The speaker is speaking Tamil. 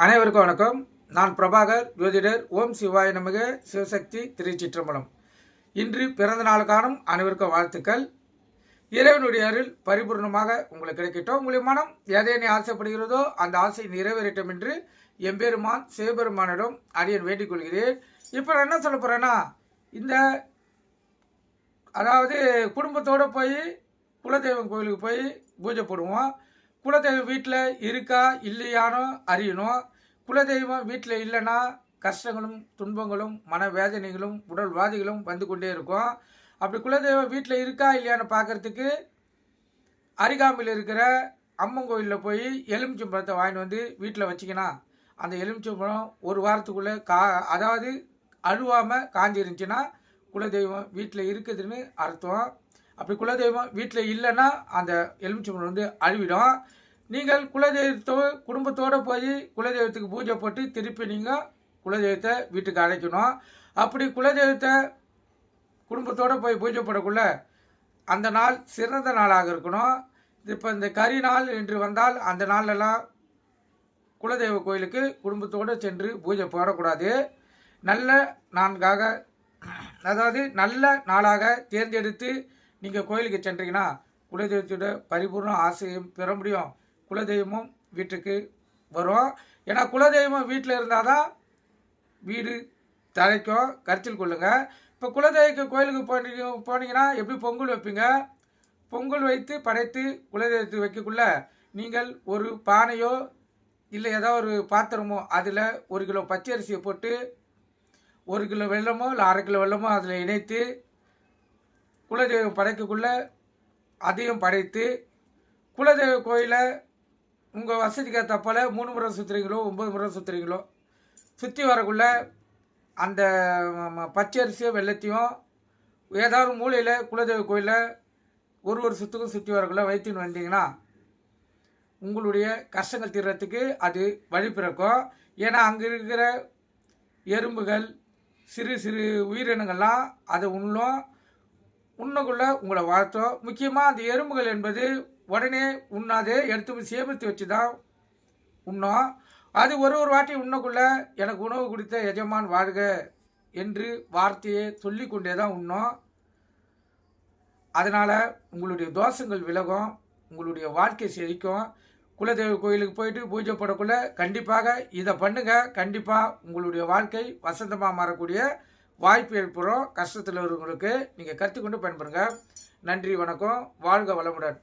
அனைவருக்கும் வணக்கம். நான் பிரபாகர், ஜோதிடர். ஓம் சிவாய நமக. சிவசக்தி, திருச்சிற்றம்பலம். இன்று பிறந்த நாள் காணும் அனைவருக்கும் வாழ்த்துக்கள். இறைவனுடைய அருள் பரிபூர்ணமாக உங்களுக்கு கிடைக்கட்டும். உங்களுடைய மனம் எதை ஆசைப்படுகிறதோ அந்த ஆசை நிறைவேறட்டும் என்று எம்பெருமான் சிவபெருமானிடம் அடியன் வேண்டிக் கொள்கிறேன். இப்போ நான் என்ன சொல்ல போகிறேன்னா, அதாவது குடும்பத்தோடு போய் குலதெய்வம் கோயிலுக்கு போய் பூஜை போடுவோம். குலதெய்வம் வீட்டில் இருக்கா இல்லையானோ அறியணும். குலதெய்வம் வீட்டில் இல்லைன்னா கஷ்டங்களும் துன்பங்களும் மனவேதனைகளும் உடல்வாதிகளும் வந்து கொண்டே இருக்கும். அப்படி குலதெய்வம் வீட்டில் இருக்கா இல்லையான்னு பார்க்குறதுக்கு அருகாமையில் இருக்கிற அம்மன் கோயிலில் போய் எலுமிச்சம்பழத்தை வாங்கிட்டு வந்து வீட்டில் வச்சிங்கன்னா அந்த எலுமிச்சம்பழம் ஒரு வாரத்துக்குள்ளே அதாவது அழுவாமல் காஞ்சி இருந்துச்சுன்னா குலதெய்வம் வீட்டில் இருக்குதுன்னு அர்த்தம். அப்படி குலதெய்வம் வீட்டில் இல்லைன்னா அந்த எலுமிச்சம்பழம் வந்து அழுவிடும். நீங்கள் குடும்பத்தோடு போய் குலதெய்வத்துக்கு பூஜை போட்டு திருப்பி நீங்கள் குலதெய்வத்தை வீட்டுக்கு அழைக்கணும். அப்படி குலதெய்வத்தை குடும்பத்தோடு போய் பூஜை போடக்குள்ள அந்த நாள் சிறந்த நாளாக இருக்கணும். இப்போ இந்த கரி நாள் என்று வந்தால் அந்த நாளெல்லாம் குலதெய்வ கோயிலுக்கு குடும்பத்தோடு சென்று பூஜை போடக்கூடாது. நல்ல நான்காக அதாவது நல்ல நாளாக தேர்ந்தெடுத்து நீங்கள் கோயிலுக்கு சென்றீங்கன்னா குலதெய்வத்தோட பரிபூர்ண ஆசையும் பெற முடியும். குலதெய்வமும் வீட்டுக்கு வரும். ஏன்னா குலதெய்வம் வீட்டில் இருந்தால் தான் வீடு தழைக்கும். கருத்தில் கொள்ளுங்கள். இப்போ குலதெய்வ கோயிலுக்கு போனீங்கன்னா எப்படி பொங்கல் வைப்பீங்க? பொங்கல் வைத்து படைத்து குலதெய்வத்துக்கு வைக்கக்குள்ள நீங்கள் ஒரு பானையோ இல்லை ஏதோ ஒரு பாத்திரமோ அதில் 1 கிலோ பச்சரிசியை போட்டு 1 கிலோ வெல்லமோ இல்லை 1/2 கிலோ வெல்லமோ அதில் இணைத்து குலதெய்வம் படைக்கக்குள்ள அதையும் படைத்து குலதெய்வ கோயிலை உங்கள் வசதிக்கு ஏற்றப்போல் 3 முறை சுற்றுறீங்களோ 9 முறை சுற்றுறீங்களோ சுற்றி வரக்குள்ள அந்த பச்சரிசியோ வெள்ளத்தையும் ஏதாவது மூலையில் குலதெய்வ கோயிலில் ஒரு சுற்றுக்கும் சுற்றி வரக்குள்ள வைத்தின்னு வந்தீங்கன்னா உங்களுடைய கஷ்டங்கள் தீர்றதுக்கு அது வழி பிறக்கும். ஏன்னா அங்கே இருக்கிற எறும்புகள் சிறு சிறு உயிரினங்கள்லாம் அதை உண்ணக்குள்ள உங்களை வாழ்த்தோம். முக்கியமாக அந்த எறும்புகள் என்பது உடனே உண்ணாதே, எடுத்து சேமித்து வச்சு தான் உண்ணோம். அது ஒரு வாட்டி உண்ணக்குள்ள எனக்கு உணவு கொடுத்த எஜமான் வாழ்க என்று வார்த்தையை சொல்லி கொண்டே தான் உண்ணோம். அதனால் உங்களுடைய தோஷங்கள் விலகும், உங்களுடைய வாழ்க்கை செழிக்கும். குலதெய்வ கோயிலுக்கு போயிட்டு பூஜை போடக்குள்ள கண்டிப்பாக இதை பண்ணுங்கள். கண்டிப்பாக உங்களுடைய வாழ்க்கை வசந்தமாக மாறக்கூடிய வாய்ப்பு ஏற்படும். கஷ்டத்தில் இருக்கிறவங்களுக்கு நீங்கள் கற்றுக்கொண்டு பயன்படுங்க. நன்றி, வணக்கம். வாழ்க வளமுடன்.